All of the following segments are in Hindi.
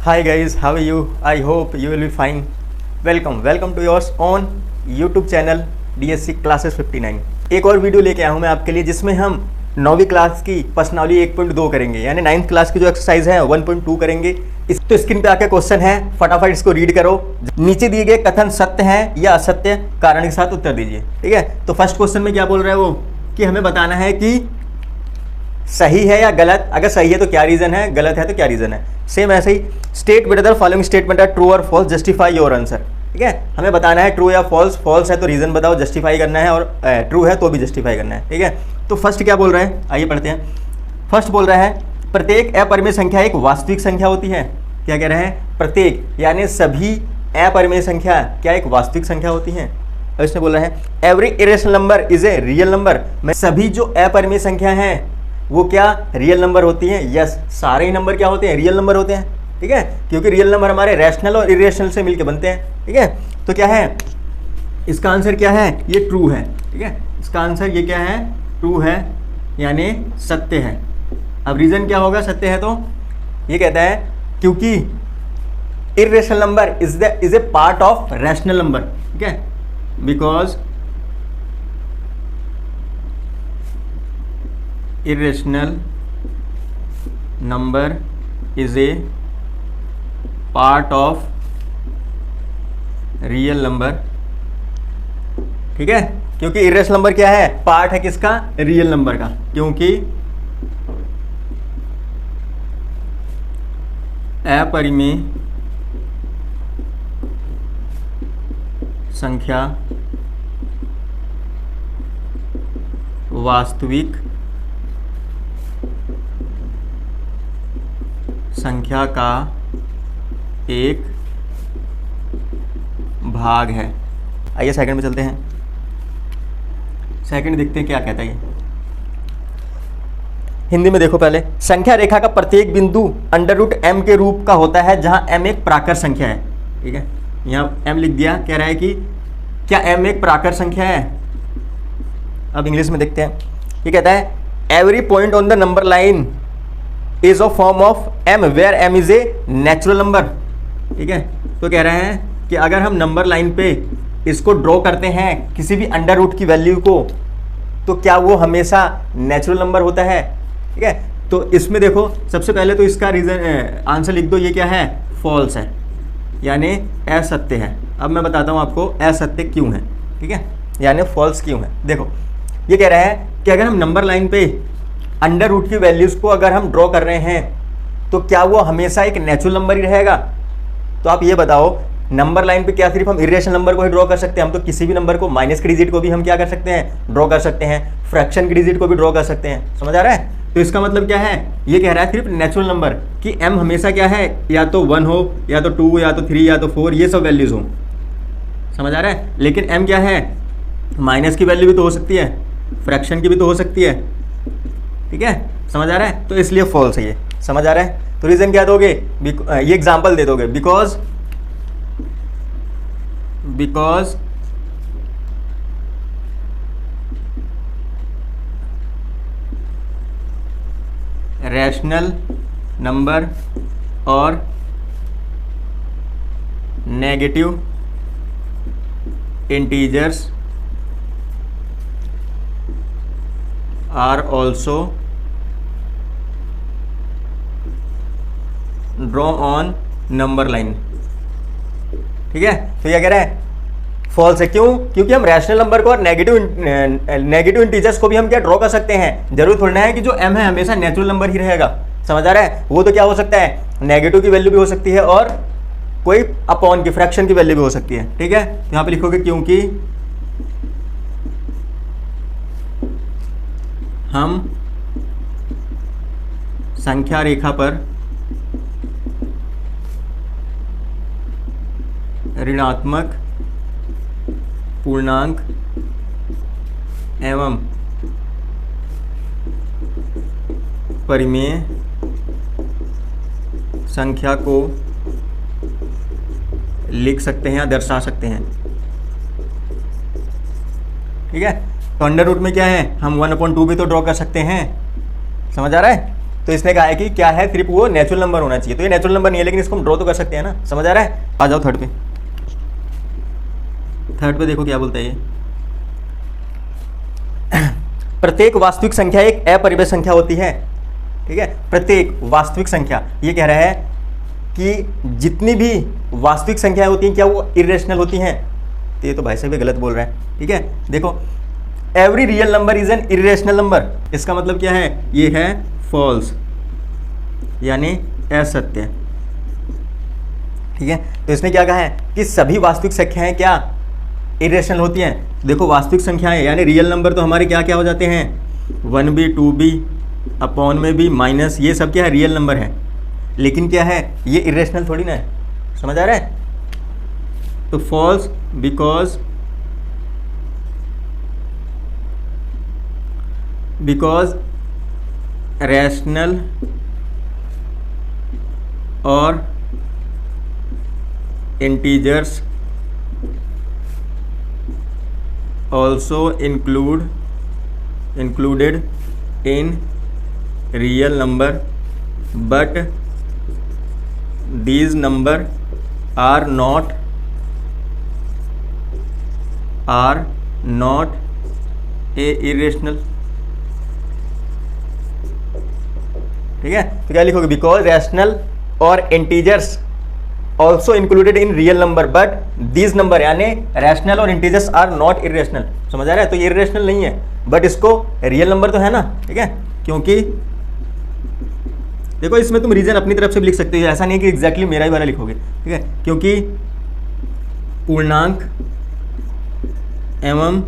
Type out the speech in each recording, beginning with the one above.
Hi guys, how are you? I hope you will be fine. Welcome to yours on YouTube channel DSC classes 59। एक और वीडियो लेके आया हूँ मैं आपके लिए जिसमें हम 9वीं क्लास की प्रश्नावली 1.2 करेंगे, यानी 9th क्लास की जो एक्सरसाइज है 1.2 करेंगे। इस तो स्क्रीन पे आके क्वेश्चन है, फटाफट इसको रीड करो। नीचे दिए गए कथन सत्य है या असत्य, कारण के साथ उत्तर दीजिए। ठीक है, तो फर्स्ट क्वेश्चन में क्या बोल रहा है वो कि हमें बताना है कि सही है या गलत। अगर सही है तो क्या रीजन है, गलत है तो क्या रीजन है। सेम ऐसे ही state whether following statement are true और फॉल्स, जस्टिफाई योर आंसर। ठीक है, हमें बताना है ट्रू या फॉल्स। फॉल्स है तो रीजन बताओ, जस्टिफाई करना है, और ट्रू है तो भी जस्टिफाई करना है। ठीक है, तो फर्स्ट क्या बोल रहे हैं, आइए पढ़ते हैं। फर्स्ट बोल रहा है प्रत्येक अपरिमेय संख्या एक वास्तविक संख्या होती है। क्या कह रहे हैं, प्रत्येक यानी सभी अपरिमेय संख्या क्या एक वास्तविक संख्या होती है। और इसने बोला है every irrational number is a real number, सभी जो अपरिमेय संख्या हैं वो क्या रियल नंबर होती हैं। यस, सारे ही नंबर क्या होते हैं, रियल नंबर होते हैं। ठीक है, क्योंकि रियल नंबर हमारे रैशनल और इरेशनल से मिलके बनते हैं। ठीक है, तो क्या है इसका आंसर, क्या है, ये ट्रू है। ठीक है, इसका आंसर ये क्या है, ट्रू है, यानी सत्य है। अब रीजन क्या होगा सत्य है तो, ये कहता है क्योंकि irrational number is a part of rational number. ठीक है, because irrational number is a part of real number। ठीक है, क्योंकि irrational नंबर क्या है, पार्ट है किसका, रियल नंबर का। क्योंकि अपरिमेय संख्या वास्तविक संख्या का एक भाग है। आइए सेकंड में चलते हैं। सेकंड देखते हैं क्या कहता है ये। हिंदी में देखो पहले, संख्या रेखा का प्रत्येक बिंदु √m के रूप का होता है जहां m एक प्राकर संख्या है। ठीक है, यहाँ m लिख दिया। कह रहा है कि क्या m एक प्राकर संख्या है। अब इंग्लिश में देखते हैं। ये कहता है every point on the number line is of form of m where m is a natural number. ठीक है, तो कह रहे हैं कि अगर हम नंबर लाइन पे इसको ड्रॉ करते हैं किसी भी √रूट की वैल्यू को, तो क्या वो हमेशा नेचुरल नंबर होता है। ठीक है, तो इसमें देखो सबसे पहले तो इसका रीजन आंसर लिख दो, ये क्या है, फॉल्स है, यानी असत्य है। अब मैं बताता हूँ आपको असत्य क्यों है। ठीक है, यानी फॉल्स क्यों है। देखो ये कह रहा है कि अगर हम नंबर लाइन पे √रूट की वैल्यूज को अगर हम ड्रॉ कर रहे हैं तो क्या वो हमेशा एक नेचुरल नंबर ही रहेगा। तो आप ये बताओ, नंबर लाइन पे क्या सिर्फ हम इरेशनल नंबर को ही ड्रॉ कर सकते हैं, हम तो किसी भी नंबर को, माइनस के डिजिट को भी हम क्या कर सकते हैं, ड्रॉ कर सकते हैं, फ्रैक्शन के डिजिट को भी ड्रॉ कर सकते हैं। समझ आ रहा है। तो इसका मतलब क्या है, ये कह रहा है सिर्फ नेचुरल नंबर कि m हमेशा क्या है, या तो 1 हो, या तो 2, या तो 3, या तो 4, ये सब वैल्यूज हो। समझ आ रहा है। लेकिन m क्या है, माइनस की वैल्यू भी तो हो सकती है, फ्रैक्शन की भी तो हो सकती है। ठीक है, समझ आ रहा है, तो इसलिए फॉल्स है ये। समझ आ रहा है। तो रीजन क्या दोगे, ये एग्जांपल दे दोगे, बिकॉज रैशनल नंबर और negative integers are also draw on number line. ठीक है, तो ये कह रहा है फॉल्स है। क्यों, क्योंकि हम रैशनल नंबर को और नेगेटिव इंटीजर्स को भी हम क्या ड्रॉ कर सकते हैं। जरूर थोड़ा है कि जो m है हमेशा नेचुरल नंबर ही रहेगा। समझ आ रहा है। वो तो क्या हो सकता है, नेगेटिव की वैल्यू भी हो सकती है और कोई अपॉन की फ्रैक्शन की वैल्यू भी हो सकती है। ठीक है, तो यहाँ पे लिखोगे क्योंकि हम संख्या रेखा पर ऋणात्मक पूर्णांक एवं परिमेय संख्या को लिख सकते हैं या दर्शा सकते हैं। ठीक है, तो अंडर रूट में क्या है, हम 1/2 भी तो ड्रॉ कर सकते हैं। समझ आ रहा है। तो इसने कहा है कि क्या है, सिर्फ वो नेचुरल नंबर होना चाहिए। तो ये नेचुरल नंबर नहीं है, लेकिन इसको हम ड्रॉ तो कर सकते हैं ना। समझ आ रहा है? आ जाओ थर्ड पे। थर्ड पे देखो क्या बोलता है ये। प्रत्येक वास्तविक संख्या एक अपरिमेय संख्या होती है। ठीक है, प्रत्येक वास्तविक संख्या, ये कह रहा है कि जितनी भी वास्तविक संख्याएं होती हैं क्या वो इरेशनल होती हैं। तो ये तो भाई साहब भी गलत बोल रहा है। ठीक है, देखो every real number is an irrational number. इसका मतलब क्या है, ये है फॉल्स, यानी असत्य। ठीक है, तो इसने क्या कहा है कि सभी वास्तविक संख्याएं क्या इरेशनल होती हैं। देखो वास्तविक संख्याएं यानी रियल नंबर तो हमारे क्या क्या हो जाते हैं, 1b 2b अपॉन में भी माइनस, ये सब क्या है, रियल नंबर है। लेकिन क्या है, ये इरेशनल थोड़ी ना है। समझ आ रहा है? तो फॉल्स बिकॉज रैशनल और integers also included in real number, but these number are not a irrational। ठीक है, तो क्या लिखोगे, बिकॉज रैशनल और integers also included in real number but these number, यानी रैशनल और इंटीजर्स आर नॉट इरेशनल। समझ आ रहा है? तो ये इरेशनल नहीं है, बट इसको रियल नंबर तो है ना। ठीक है, क्योंकि देखो इसमें तुम रीजन अपनी तरफ से भी लिख सकते हो, ऐसा नहीं कि एग्जैक्टली मेरा ही वाला लिखोगे। ठीक है, क्योंकि पूर्णांक एवं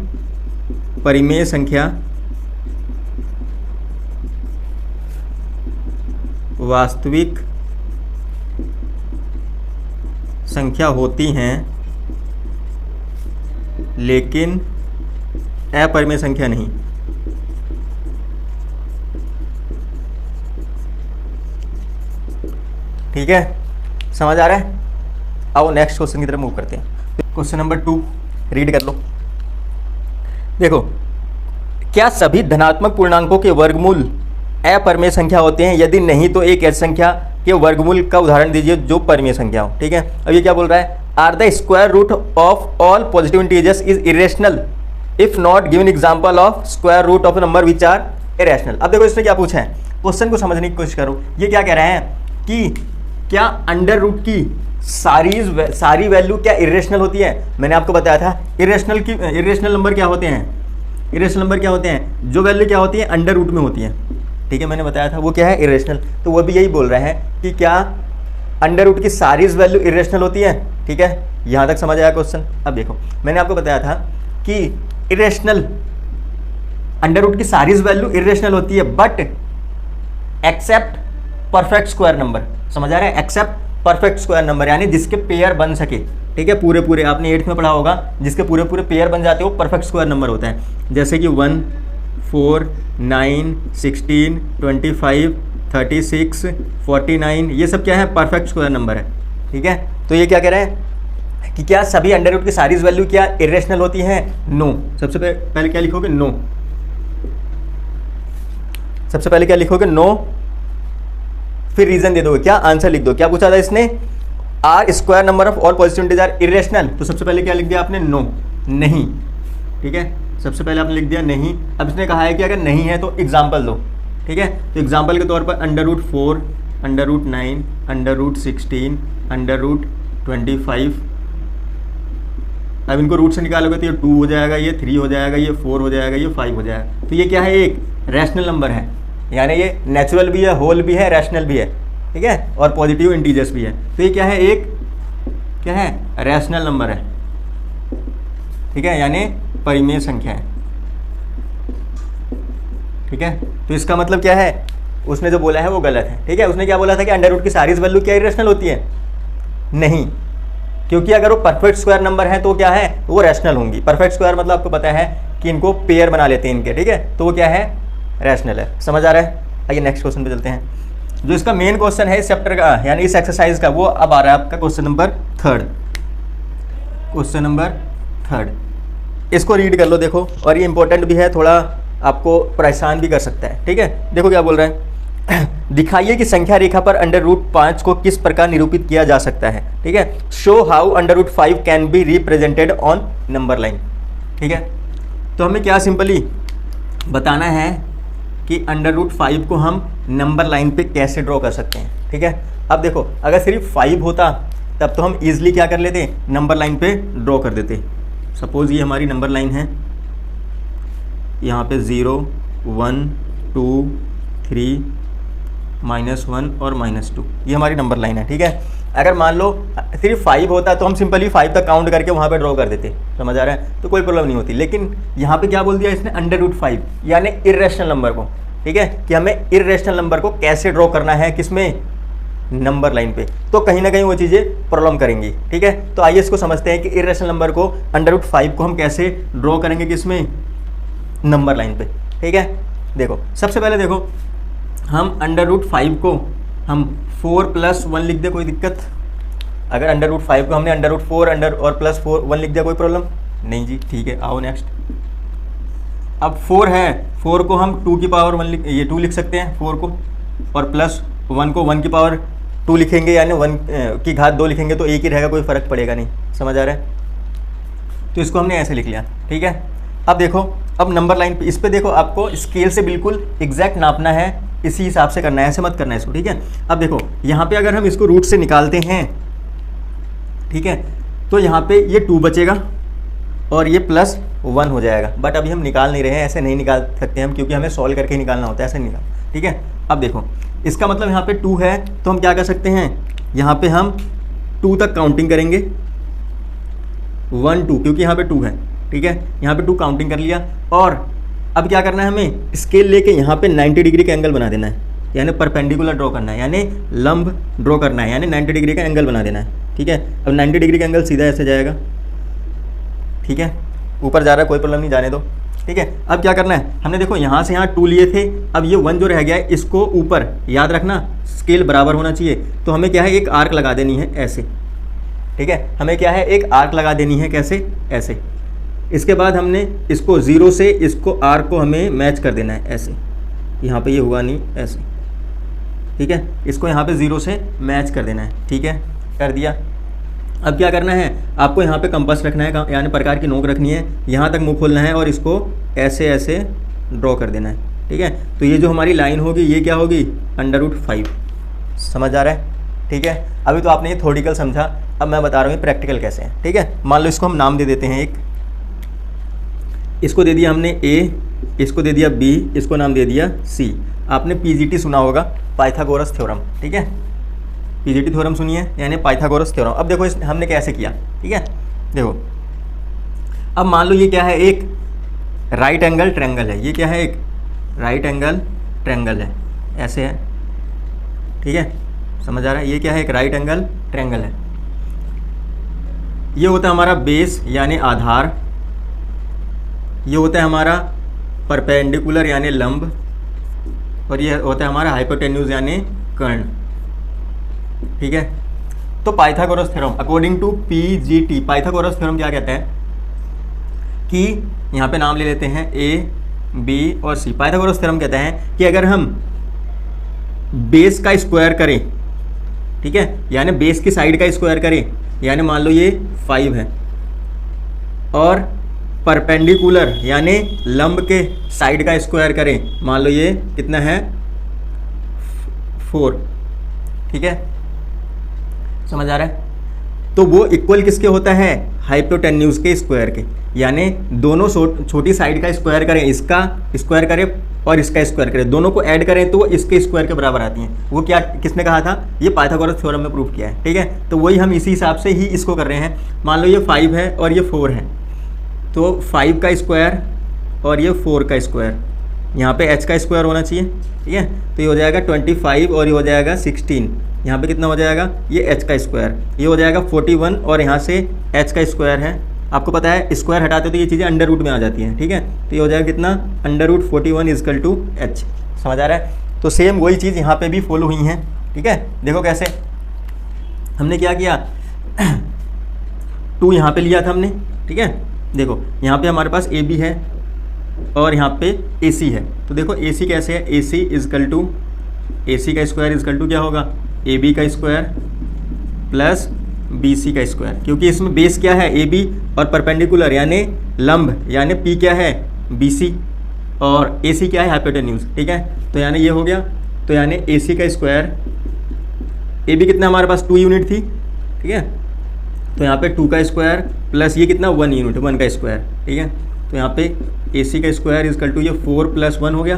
परिमेय संख्या वास्तविक संख्या होती हैं लेकिन अपरिमेय संख्या नहीं। ठीक है, समझ आ रहा है? आओ नेक्स्ट क्वेश्चन की तरफ मूव करते हैं। क्वेश्चन नंबर 2 रीड कर लो। देखो, क्या सभी धनात्मक पूर्णांकों के वर्गमूल अपरिमेय संख्या होते हैं? यदि नहीं तो एक ऐसी संख्या के वर्गमूल का उदाहरण दीजिए जो परिमेय संख्या हो। ठीक है, अब ये क्या बोल रहा है, are the square root of all positive integers is irrational if not given example of square root of number which are irrational. अब देखो इसने क्या पूछा है, क्वेश्चन को समझने की कोशिश करो। ये क्या कह रहे हैं कि क्या अंडर रूट की सारी वैल्यू क्या इरेशनल होती है। मैंने आपको बताया था इरेशनल नंबर क्या होते हैं, इरेशनल नंबर क्या होते हैं, जो वैल्यू क्या होती है अंडर रूट में होती है। ठीक है, मैंने बताया था वो क्या है, इरेशनल। तो वो भी यही बोल रहा है कि क्या अंडर रूट की सारी वैल्यू इरेशनल होती है। ठीक है, यहाँ तक समझ आया क्वेश्चन। अब देखो मैंने आपको बताया था कि इरेशनल अंडर रूट की सारी वैल्यू इरेशनल होती है but except perfect square number. समझ आ रहा है? एक्सेप्ट परफेक्ट स्क्वायर नंबर, यानी जिसके पेयर बन सके। ठीक है, पूरे आपने 8th में पढ़ा होगा, जिसके पूरे पेयर बन जाते हो परफेक्ट स्क्वायर नंबर होता है। जैसे कि 1 4 9 16 25 36 49, ये सब क्या है, परफेक्ट स्क्वायर नंबर है। ठीक है, तो ये क्या कह रहे हैं कि क्या सभी अंडर रूट की सारी वैल्यू क्या इरेशनल होती हैं? नो। सबसे पहले क्या लिखोगे, नो। सबसे पहले क्या लिखोगे, नो, फिर रीजन दे दोगे, क्या आंसर लिख दो। क्या पूछा था इसने, are square number of all positive integer are irrational. तो सबसे पहले क्या लिख दिया आपने, नो, नहीं। ठीक है, सबसे पहले आपने लिख दिया नहीं। अब इसने कहा है कि अगर नहीं है तो एग्जाम्पल दो। ठीक है, तो एग्जाम्पल के तौर पर under root 4, under root 9, under root 16, under root 25। अब इनको रूट से निकालोगे तो ये 2 हो जाएगा, ये 3 हो जाएगा, ये 4 हो जाएगा, ये 5 हो जाएगा। तो ये क्या है, एक रैशनल नंबर है, यानी ये नेचुरल भी है, होल भी है, रैशनल भी है। ठीक है, और पॉजिटिव इंटीजर्स भी है। तो ये क्या है, एक क्या है, रैशनल नंबर है। ठीक है, यानी परिमेय संख्या है। ठीक है, तो इसका मतलब क्या है, उसने जो बोला है वो गलत है। ठीक है, उसने क्या बोला था कि अंडर रूट की सारी वैल्यू क्या इरेशनल होती है? नहीं, क्योंकि अगर वो परफेक्ट स्क्वायर नंबर है तो क्या है, वो रैशनल होंगी। परफेक्ट स्क्वायर मतलब आपको पता है कि इनको पेयर बना लेते हैं इनके। ठीक है, तो वो क्या है, रैशनल है। समझ आ रहा है? आइए नेक्स्ट क्वेश्चन पे चलते हैं। जो इसका मेन क्वेश्चन है इस चैप्टर का, यानी इस एक्सरसाइज का, वो अब आ रहा है आपका क्वेश्चन नंबर 3। क्वेश्चन नंबर 3 इसको रीड कर लो, देखो, और ये इंपॉर्टेंट भी है, थोड़ा आपको परेशान भी कर सकता है। ठीक है, देखो क्या बोल रहा है, दिखाइए कि संख्या रेखा पर √5 को किस प्रकार निरूपित किया जा सकता है। ठीक है, show how √5 can be represented on number line. ठीक है, तो हमें क्या सिंपली बताना है कि √5 को हम नंबर लाइन पे कैसे ड्रॉ कर सकते हैं। ठीक है, अब देखो अगर सिर्फ 5 होता तब तो हम इजीली क्या कर लेते, नंबर लाइन पे ड्रॉ कर देते। सपोज ये हमारी नंबर लाइन है, यहाँ पे 0 1 2 3 -1 और -2 ये हमारी नंबर लाइन है। ठीक है, अगर मान लो सिर्फ 5 होता तो हम सिंपली 5 तक काउंट करके वहाँ पे ड्रॉ कर देते, समझ आ रहा है, तो कोई प्रॉब्लम नहीं होती। लेकिन यहाँ पे क्या बोल दिया इसने, √5 यानी इर्रेशनल नंबर को। ठीक है, कि हमें इर्रेशनल नंबर को कैसे ड्रॉ करना है, किसमें, नंबर लाइन पे, तो कहीं ना कहीं वो चीज़ें प्रॉब्लम करेंगी। ठीक है, तो आइए इसको समझते हैं कि इर्रेशनल नंबर को √5 को हम कैसे ड्रॉ करेंगे, किसमें, नंबर लाइन पे। ठीक है, देखो सबसे पहले देखो हम √5 को हम 4 + 1 लिख दे, कोई दिक्कत? अगर √5 को हमने √4 और +1 लिख दिया, कोई प्रॉब्लम नहीं जी। ठीक है, आओ नेक्स्ट। अब 4 है, 4 को हम 2 की पावर 1 ये 2 लिख सकते हैं 4 को, और +1 को 1 की पावर 2 लिखेंगे, यानी 1 की घात 2 लिखेंगे तो एक ही रहेगा, कोई फ़र्क पड़ेगा नहीं, समझ आ रहा है। तो इसको हमने ऐसे लिख लिया। ठीक है, अब देखो, अब नंबर लाइन पे, इस पे देखो आपको स्केल से बिल्कुल एग्जैक्ट नापना है, इसी हिसाब से करना है, ऐसे मत करना है इसको। ठीक है, अब देखो यहाँ पे अगर हम इसको रूट से निकालते हैं, ठीक है, तो यहाँ पे ये 2 बचेगा और ये +1 हो जाएगा। बट अभी हम निकाल नहीं रहे हैं, ऐसे नहीं निकाल सकते हम, क्योंकि हमें सॉल्व करके ही निकालना होता है, ऐसे निकाल। ठीक है, अब देखो इसका मतलब यहाँ पे 2 है, तो हम क्या कर सकते हैं, यहाँ पे हम 2 तक काउंटिंग करेंगे, 1 2, क्योंकि यहाँ पे 2 है। ठीक है, यहाँ पे 2 काउंटिंग कर लिया, और अब क्या करना है, हमें स्केल लेके यहाँ पे 90 डिग्री का एंगल बना देना है, यानी परपेंडिकुलर ड्रॉ करना है, यानी लंब ड्रॉ करना है, यानी 90 डिग्री का एंगल बना देना है। ठीक है, अब 90 डिग्री का एंगल सीधा ऐसे जाएगा। ठीक है, ऊपर जा रहा है, कोई प्रॉब्लम नहीं, जाने दो। ठीक है, अब क्या करना है, हमने देखो यहाँ से यहाँ 2 लिए थे, अब ये 1 जो रह गया है इसको ऊपर, याद रखना स्केल बराबर होना चाहिए, तो हमें क्या है, एक आर्क लगा देनी है ऐसे। ठीक है, हमें क्या है, एक आर्क लगा देनी है, कैसे, ऐसे। इसके बाद हमने इसको 0 से इसको आर्क को हमें मैच कर देना है ऐसे, यहाँ पे ये हुआ नहीं, ऐसे। ठीक है, इसको यहाँ पे 0 से मैच कर देना है। ठीक है, कर दिया। अब क्या करना है, आपको यहाँ पे कंपास रखना है, यानी प्रकार की नोक रखनी है, यहाँ तक मुंह खोलना है और इसको ऐसे ऐसे ड्रॉ कर देना है। ठीक है, तो ये जो हमारी लाइन होगी ये क्या होगी, √5। समझ आ रहा है। ठीक है, अभी तो आपने ये थ्योरेटिकल समझा, अब मैं बता रहा हूँ प्रैक्टिकल कैसे है। ठीक है, मान लो इसको हम नाम दे देते हैं, एक इसको दे दिया हमने A, इसको दे दिया B, इसको नाम दे दिया C। आपने PGT सुना होगा, पाइथागोरस थ्योरम। ठीक है, PGT थ्योरम सुनिए, यानी पाइथागोरस थ्योरम। अब देखो हमने कैसे किया। ठीक है, देखो अब मान लो ये क्या है, एक राइट एंगल ट्रायंगल है, ये क्या है, एक राइट एंगल ट्रायंगल है, ऐसे है। ठीक है, समझ आ रहा है, ये क्या है, एक राइट एंगल ट्रायंगल है। ये होता है हमारा बेस यानी आधार, ये होता है हमारा परपेंडिकुलर यानी लंब, और ये होता है हमारा हाइपोटेन्यूज यानी कर्ण। ठीक है, तो Pythagoras theorem according to PGT, Pythagoras theorem क्या कहते हैं कि यहाँ पे नाम ले लेते हैं A, B और C। पाइथागोरस थ्योरम कहते हैं कि अगर हम बेस का स्क्वायर करें, ठीक है, यानी बेस की साइड का स्क्वायर करें, यानी मान लो ये 5 है, और परपेंडिकुलर यानी लंब के साइड का स्क्वायर करें, मान लो ये कितना है, 4। ठीक है, समझ आ रहा है, तो वो इक्वल किसके होता है, हाइपोटेन्यूज के स्क्वायर के, यानी दोनों छोटी साइड का स्क्वायर करें, इसका स्क्वायर करें और इसका स्क्वायर करें, दोनों को ऐड करें तो वो इसके स्क्वायर के बराबर आती हैं। वो क्या, किसने कहा था, ये पाइथागोरस थ्योरम में प्रूव किया है। ठीक है, तो वही हम इसी हिसाब से ही इसको कर रहे हैं। मान लो ये 5 है और ये 4 है, तो 5 का स्क्वायर और ये 4 का स्क्वायर, यहाँ पे h का स्क्वायर होना चाहिए। ठीक है, तो ये हो जाएगा 25 और ये हो जाएगा 16, यहाँ पे कितना हो जाएगा, ये h का स्क्वायर, ये हो जाएगा 41, और यहाँ से h का स्क्वायर है, आपको पता है स्क्वायर हटाते तो ये चीज़ें अंडर रूट में आ जाती हैं। ठीक है, तो ये हो जाएगा कितना, √41 = h। समझ आ रहा है, तो सेम वही चीज़ यहाँ पे भी फॉलो हुई हैं। ठीक है, देखो कैसे हमने क्या किया, 2 यहाँ पे लिया था हमने। ठीक है, देखो यहाँ पे हमारे पास AB है और यहाँ पे AC है, तो देखो AC कैसे है, AC = AC का स्क्वायर इजकल टू क्या होगा, AB का स्क्वायर प्लस BC का स्क्वायर, क्योंकि इसमें बेस क्या है AB और परपेंडिकुलर यानी लंब यानी P क्या है BC और AC क्या है हाइपोटेन्यूज, ठीक है। तो यानी ये हो गया, तो यानी AC का स्क्वायर, AB कितना हमारे पास 2 यूनिट थी, ठीक है, तो यहाँ पे 2 का स्क्वायर प्लस ये कितना 1 यूनिट 1 का स्क्वायर, ठीक है। तो यहाँ पे AC का स्क्वायर इजकल टू ये 4 + 1 हो गया,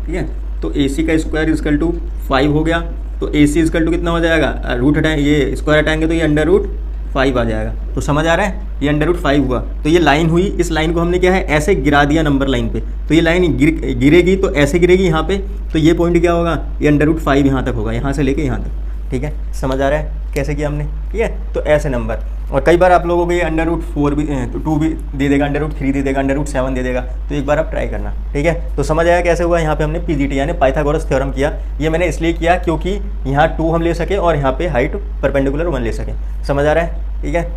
ठीक है। तो AC का स्क्वायर इजकल टू 5 हो गया, तो AC इजकल टू कितना हो जाएगा, रूट हटाएंगे ये स्क्वायर हटाएंगे तो ये √5 आ जाएगा। तो समझ आ रहा है, ये √5 हुआ, तो ये लाइन हुई, इस लाइन को हमने क्या है ऐसे गिरा दिया नंबर लाइन पे, तो ये लाइन गिरेगी तो ऐसे गिरेगी यहाँ पे, तो ये पॉइंट क्या होगा, ये √5 यहाँ तक होगा, यहाँ से लेके यहाँ तक, ठीक है। समझ आ रहा है कैसे किया हमने, ठीक है। तो ऐसे नंबर, और कई बार आप लोगों को ये √4 भी 2 भी दे देगा, √3 दे देगा, √7 दे देगा, तो एक बार आप ट्राई करना, ठीक है। तो समझ आया कैसे हुआ, यहाँ पे हमने PGT यानी पाइथागोरस थ्योरम किया। ये मैंने इसलिए किया क्योंकि यहाँ 2 हम ले सके और यहाँ पे हाइट परपेंडिकुलर 1 ले सके। समझ आ रहा है, ठीक है।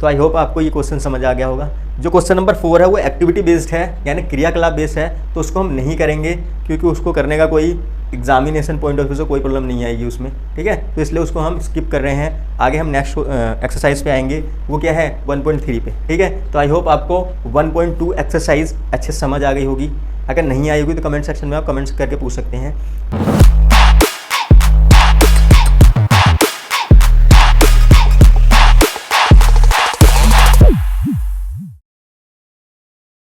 तो आई होप आपको ये क्वेश्चन समझ आ गया होगा। जो क्वेश्चन नंबर 4 है वो एक्टिविटी बेस्ड है यानी क्रियाकलाप बेस्ड है, तो उसको हम नहीं करेंगे क्योंकि उसको करने का कोई एग्जामिनेशन पॉइंट ऑफ व्यू से कोई प्रॉब्लम नहीं आएगी उसमें, ठीक है। तो इसलिए उसको हम स्किप कर रहे हैं। आगे हम नेक्स्ट एक्सरसाइज पे आएंगे, वो क्या है 1.3 पे, ठीक है। तो आई होप आपको 1.2 एक्सरसाइज अच्छे समझ आ गई होगी। अगर नहीं आई होगी तो कमेंट सेक्शन में आप कमेंट्स करके पूछ सकते हैं।